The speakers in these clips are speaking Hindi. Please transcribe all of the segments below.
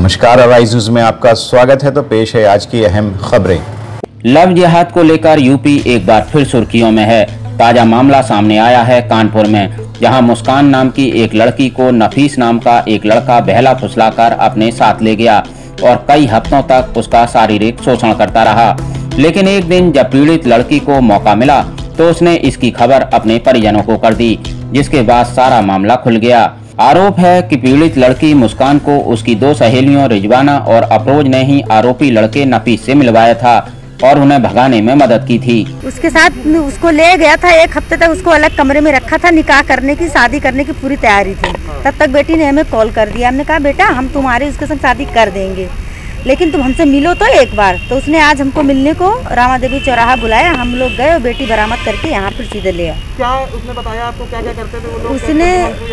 नमस्कार, अराइज न्यूज में आपका स्वागत है। तो पेश है आज की अहम खबरें। लव जिहाद को लेकर यूपी एक बार फिर सुर्खियों में है। ताजा मामला सामने आया है कानपुर में, जहां मुस्कान नाम की एक लड़की को नफीस नाम का एक लड़का बहला फुसलाकर अपने साथ ले गया और कई हफ्तों तक उसका शारीरिक शोषण करता रहा। लेकिन एक दिन जब पीड़ित लड़की को मौका मिला तो उसने इसकी खबर अपने परिजनों को कर दी, जिसके बाद सारा मामला खुल गया। आरोप है कि पीड़ित लड़की मुस्कान को उसकी दो सहेलियों रिजवाना और अफरोज ने ही आरोपी लड़के नफीस से मिलवाया था और उन्हें भगाने में मदद की थी। उसके साथ उसको ले गया था, एक हफ्ते तक उसको अलग कमरे में रखा था। निकाह करने की, शादी करने की पूरी तैयारी थी। तब तक बेटी ने हमें कॉल कर दिया। हमने कहा बेटा हम तुम्हारी उसके संग शादी कर देंगे, लेकिन तुम हमसे मिलो तो एक बार। तो उसने आज हमको मिलने को रामा देवी चौराहा बुलाया। हम लोग गए और बेटी बरामद करके यहाँ पर सीधे ले आए। क्या उसने बताया आपको, क्या क्या करते थे वो लोग? उसने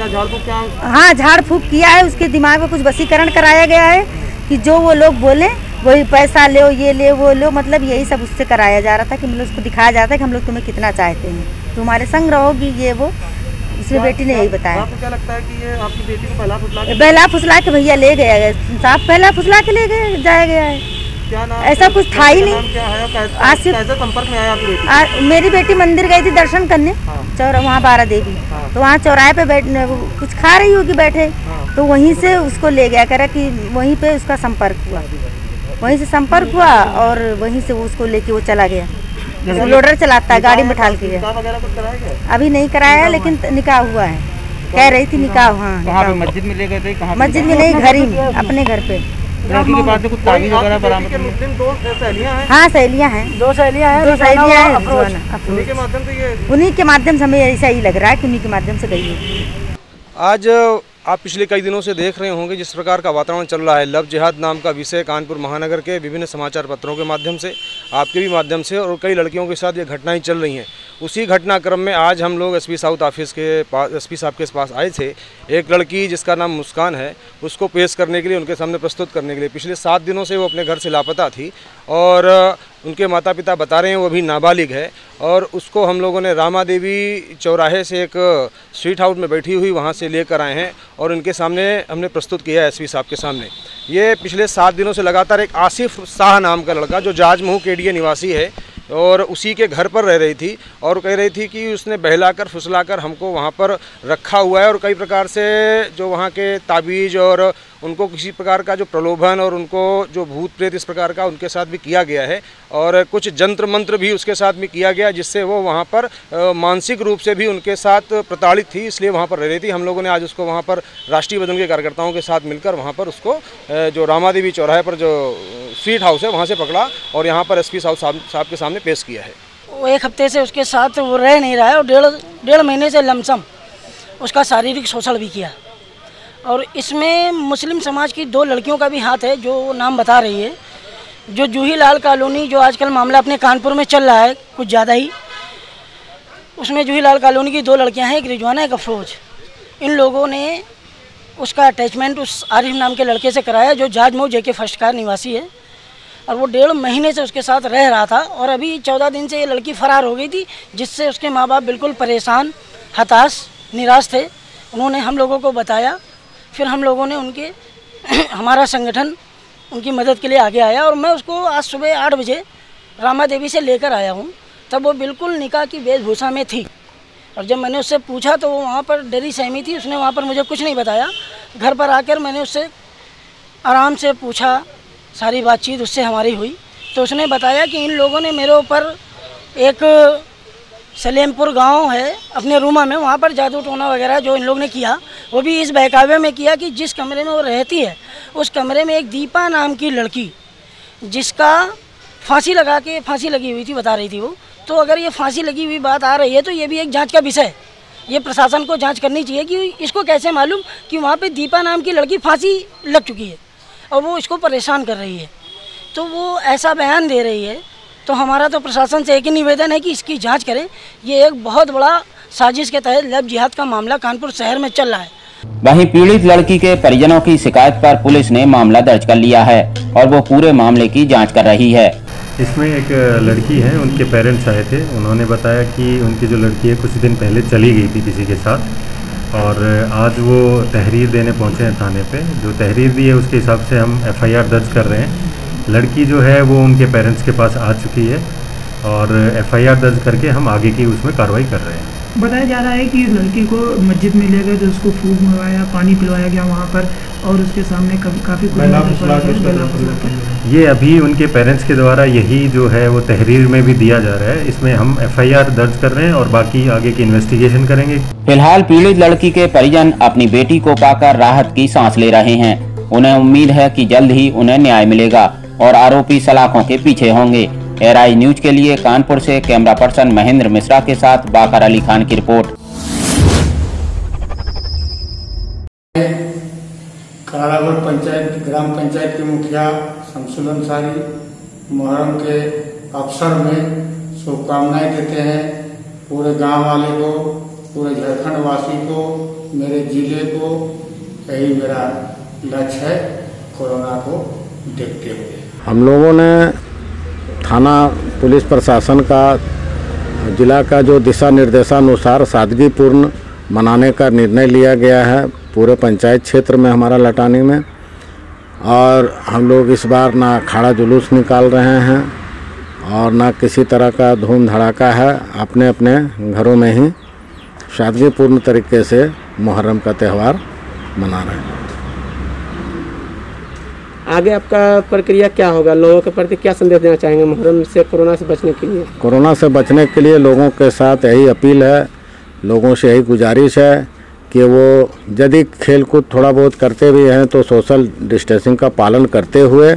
झाड़ फूक क्या? हाँ, झाड़ फूक किया है। उसके दिमाग में कुछ वशीकरण कराया गया है कि जो वो लोग बोले वही पैसा ले, ये ले, वो लो, मतलब यही सब उससे कराया जा रहा था कि मतलब उसको दिखाया जाता है कि हम लोग तुम्हें कितना चाहते हैं, तुम्हारे संग रहोगी, ये वो। उसने बेटी ने यही बताया। आपको क्या लगता है कि ये आपकी बेटी को बहला फुसला के भैया ले गया है, साफ पहला फुसला के ले जाया गया है। क्या नाम? ऐसा कुछ था ही नहीं। कैसे संपर्क में आया आपकी बेटी? मेरी बेटी मंदिर गई थी दर्शन करने, वहाँ बारा देवी। तो वहाँ चौराहे पे कुछ खा रही होगी बैठे, तो वहीं से उसको ले गया। कह रहा कि वहीं पे उसका संपर्क हुआ, वहीं से संपर्क हुआ और वहीं से वो उसको लेके वो चला गया। लोडर चलाता है, गाड़ी में बैठा के। अभी नहीं कराया है, लेकिन निकाह हुआ है। कह रही थी निकाह। हाँ, मस्जिद में ले गए थे? मस्जिद में नहीं, घर ही में, अपने घर पे। लड़की के पास कुछ ताबीज़ वगैरह बरामद? दो सहेलियां हैं। हाँ, सहेलियां हैं। दो सहेलियां हैं। उन्हीं के माध्यम से हमें ऐसा ही लग रहा है कि उन्हीं के माध्यम से गई है। आज आप पिछले कई दिनों से देख रहे होंगे जिस प्रकार का वातावरण चल रहा है। लव जिहाद नाम का विषय कानपुर महानगर के विभिन्न समाचार पत्रों के माध्यम से, आपके भी माध्यम से, और कई लड़कियों के साथ ये घटनाएं चल रही हैं। उसी घटनाक्रम में आज हम लोग एसपी साउथ ऑफिस के पास, एसपी साहब के पास आए थे। एक लड़की जिसका नाम मुस्कान है, उसको पेश करने के लिए, उनके सामने प्रस्तुत करने के लिए। पिछले 7 दिनों से वो अपने घर से लापता थी और उनके माता पिता बता रहे हैं वो अभी नाबालिग है। और उसको हम लोगों ने रामा देवी चौराहे से एक स्ट्रीट हाउस में बैठी हुई वहाँ से लेकर आए हैं और उनके सामने हमने प्रस्तुत किया है एसपी साहब के सामने। ये पिछले 7 दिनों से लगातार एक आसिफ शाह नाम का लड़का, जो जाजमऊ केडीए निवासी है और उसी के घर पर रह रही थी, और कह रही थी कि उसने बहलाकर फुसलाकर हमको वहाँ पर रखा हुआ है और कई प्रकार से जो वहाँ के ताबीज़ और उनको किसी प्रकार का जो प्रलोभन और उनको जो भूत प्रेत इस प्रकार का उनके साथ भी किया गया है और कुछ जंत्र मंत्र भी उसके साथ भी किया गया, जिससे वो वहाँ पर मानसिक रूप से भी उनके साथ प्रताड़ित थी, इसलिए वहाँ पर रह रही थी। हम लोगों ने आज उसको वहाँ पर राष्ट्रीय बदन के कार्यकर्ताओं के साथ मिलकर वहाँ पर उसको जो रामा देवी चौराहे पर जो स्ट्रीट हाउस है वहाँ से पकड़ा और यहाँ पर एसपी साहब के सामने पेश किया है। वो एक हफ्ते से उसके साथ वो रह नहीं रहा है और डेढ़ महीने से लमसम उसका शारीरिक शोषण भी किया। और इसमें मुस्लिम समाज की 2 लड़कियों का भी हाथ है, जो नाम बता रही है। जो जूही लाल कॉलोनी, जो आजकल मामला अपने कानपुर में चल रहा है कुछ ज़्यादा ही, उसमें जूही लाल कॉलोनी की 2 लड़कियां हैं, एक रिजवाना, एक अफरोज। इन लोगों ने उसका अटैचमेंट उस आरिफ नाम के लड़के से कराया, जो जाजमऊ जेके फर्स्ट का निवासी है। और वो 1.5 महीने से उसके साथ रह रहा था और अभी 14 दिन से ये लड़की फ़रार हो गई थी, जिससे उसके माँ बाप बिल्कुल परेशान, हताश, निराश थे। उन्होंने हम लोगों को बताया, फिर हम लोगों ने हमारा संगठन उनकी मदद के लिए आगे आया और मैं उसको आज सुबह 8 बजे रामा देवी से लेकर आया हूँ। तब वो बिल्कुल निकाह की वेशभूषा में थी और जब मैंने उससे पूछा तो वो वहाँ पर डरी सहमी थी। उसने वहाँ पर मुझे कुछ नहीं बताया। घर पर आकर मैंने उससे आराम से पूछा, सारी बातचीत उससे हमारी हुई, तो उसने बताया कि इन लोगों ने मेरे ऊपर, एक सलेमपुर गांव है अपने रूमा में, वहाँ पर जादू टोना वगैरह जो इन लोग ने किया, वो भी इस बहकावे में किया कि जिस कमरे में वो रहती है उस कमरे में एक दीपा नाम की लड़की, जिसका फांसी लगी हुई थी, बता रही थी वो। तो अगर ये फांसी लगी हुई बात आ रही है तो ये भी एक जांच का विषय है। ये प्रशासन को जांच करनी चाहिए कि इसको कैसे मालूम कि वहाँ पे दीपा नाम की लड़की फांसी लग चुकी है और वो इसको परेशान कर रही है। तो वो ऐसा बयान दे रही है। तो हमारा तो प्रशासन से एक ही निवेदन है कि इसकी जांच करें। ये एक बहुत बड़ा साजिश के तहत लव जिहाद का मामला कानपुर शहर में चल रहा है। वहीं पीड़ित लड़की के परिजनों की शिकायत पर पुलिस ने मामला दर्ज कर लिया है और वो पूरे मामले की जांच कर रही है। इसमें एक लड़की है, उनके पेरेंट्स आए थे। उन्होंने बताया कि उनकी जो लड़की है कुछ दिन पहले चली गई थी किसी के साथ और आज वो तहरीर देने पहुंचे हैं थाने पे। जो तहरीर दी है उसके हिसाब से हम FIR दर्ज कर रहे हैं। लड़की जो है वो उनके पेरेंट्स के पास आ चुकी है और FIR दर्ज करके हम आगे की उसमें कार्रवाई कर रहे हैं। बताया जा रहा है कि लड़की को मस्जिद में ले गए तो उसको फूक मंगवाया, पानी पिलवाया गया वहाँ पर और उसके सामने काफ़ी ये अभी उनके पेरेंट्स के द्वारा यही जो है वो तहरीर में भी दिया जा रहा है। इसमें हम FIR दर्ज कर रहे हैं और बाकी आगे की इन्वेस्टिगेशन करेंगे। फिलहाल पीड़ित लड़की के परिजन अपनी बेटी को पाकर राहत की सांस ले रहे हैं। उन्हें उम्मीद है कि जल्द ही उन्हें न्याय मिलेगा और आरोपी सलाखों के पीछे होंगे। एआरआई न्यूज के लिए कानपुर से कैमरा पर्सन महेंद्र मिश्रा के साथ बाकर अली खान की रिपोर्ट। करारागढ़ पंचायत ग्राम पंचायत के मुखिया शमसुल अंसारी मुहर्रम के अवसर में शुभकामनाएं देते हैं पूरे गांव वाले को, पूरे झारखंड वासी को, मेरे जिले को। यही मेरा लक्ष्य है कोरोना को देखते हुए। हम लोगों ने थाना पुलिस प्रशासन का जिला का जो दिशा निर्देशानुसार सादगीपूर्ण मनाने का निर्णय लिया गया है पूरे पंचायत क्षेत्र में हमारा लटानी में। और हम लोग इस बार ना अखाड़ा जुलूस निकाल रहे हैं और ना किसी तरह का धूम धड़ाका है। अपने अपने घरों में ही सादगीपूर्ण तरीके से मुहर्रम का त्यौहार मना रहे हैं। आगे आपका प्रक्रिया क्या होगा? लोगों के प्रति क्या संदेश देना चाहेंगे मुहर्रम से कोरोना से बचने के लिए? कोरोना से बचने के लिए लोगों के साथ यही अपील है, लोगों से यही गुजारिश है कि वो यदि खेलकूद थोड़ा बहुत करते भी हैं तो सोशल डिस्टेंसिंग का पालन करते हुए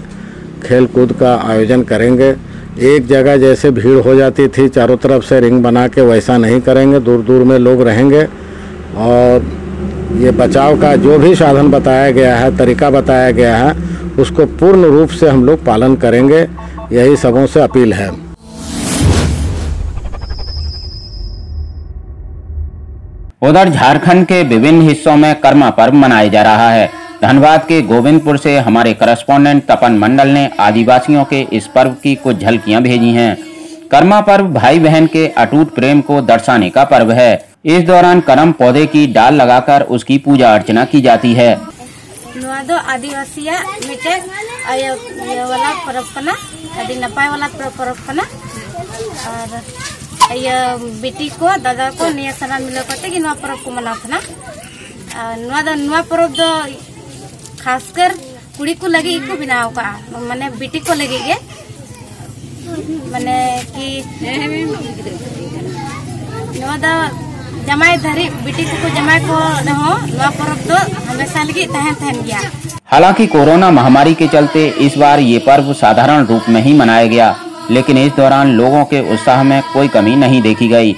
खेलकूद का आयोजन करेंगे। एक जगह जैसे भीड़ हो जाती थी चारों तरफ से रिंग बना के, वैसा नहीं करेंगे। दूर दूर में लोग रहेंगे और ये बचाव का जो भी साधन बताया गया है, तरीका बताया गया है, उसको पूर्ण रूप से हम लोग पालन करेंगे। यही सबों से अपील है। उधर झारखंड के विभिन्न हिस्सों में कर्मा पर्व मनाया जा रहा है। धनबाद के गोविंदपुर से हमारे करस्पॉन्डेंट तपन मंडल ने आदिवासियों के इस पर्व की कुछ झलकियां भेजी हैं। कर्मा पर्व भाई बहन के अटूट प्रेम को दर्शाने का पर्व है। इस दौरान करम पौधे की डाल लगाकर उसकी पूजा अर्चना की जाती है। आदिवासी वाला पर्व कना, अभी नपाय वाला पर्व कना और ये बेटी को दादा को निया सना मिला करते कि नवा पर्व को मनाओ ना। नवा पर्व दो खासकर कुड़ी को लगे को बनाओ का माने बेटी को लगेगे माने कि नवा दा जमाई धरी बेटी को जमाई को रहो नवा पर्व तो हमेशा लगी तहन गया। हालांकि कोरोना महामारी के चलते इस बार ये पर्व साधारण रूप में ही मनाया गया, लेकिन इस दौरान लोगों के उत्साह में कोई कमी नहीं देखी गई।